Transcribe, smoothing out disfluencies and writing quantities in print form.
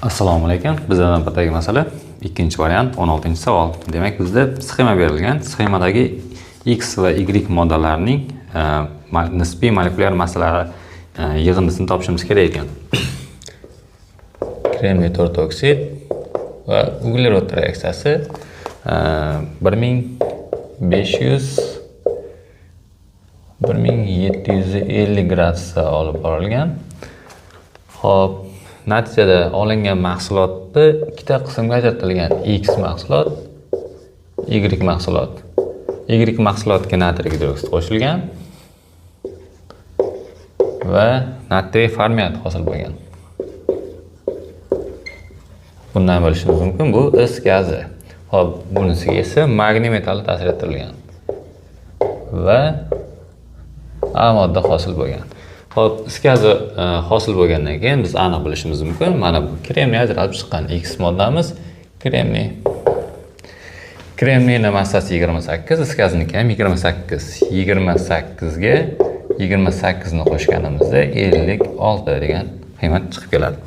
Assalomu alaykum. Bizda navbatdagi masala ikkinchi variant 16-savol. Demak, bizda sxema berilgan. Sxemadagi X va Y moddalarining nisbiy molekulyar massalari yig'indisini topishimiz kerak ekan. Kremniy 4 oksid va uglerod reaksiyasi 1750 gradusda olib borilgan. Xo'p, natijada olingan mahsulotni ikkita qismga ajratilgan. X mahsulot, Y mahsulot. Y mahsulotga natriy gidroksid qo'shilgan va natriy format hosil bo'lgan. Bundan bilishimiz mumkin, bu is gazi. Xo'p, bunisiga esa magniy metalli ta'sir ettirilgan va A modda hosil bo'lgan. Xo'p, is gazi hosil bo'lgandan keyin biz aniq bilishimiz mumkin. Mana bu kremniy ajralib chiqqan X moddamiz kremniy. Kremniyning massasi 28, is gaziniki ham 28. 28 ga 28 ni qo'shganimizda 56 degan qiymat chiqib keladi.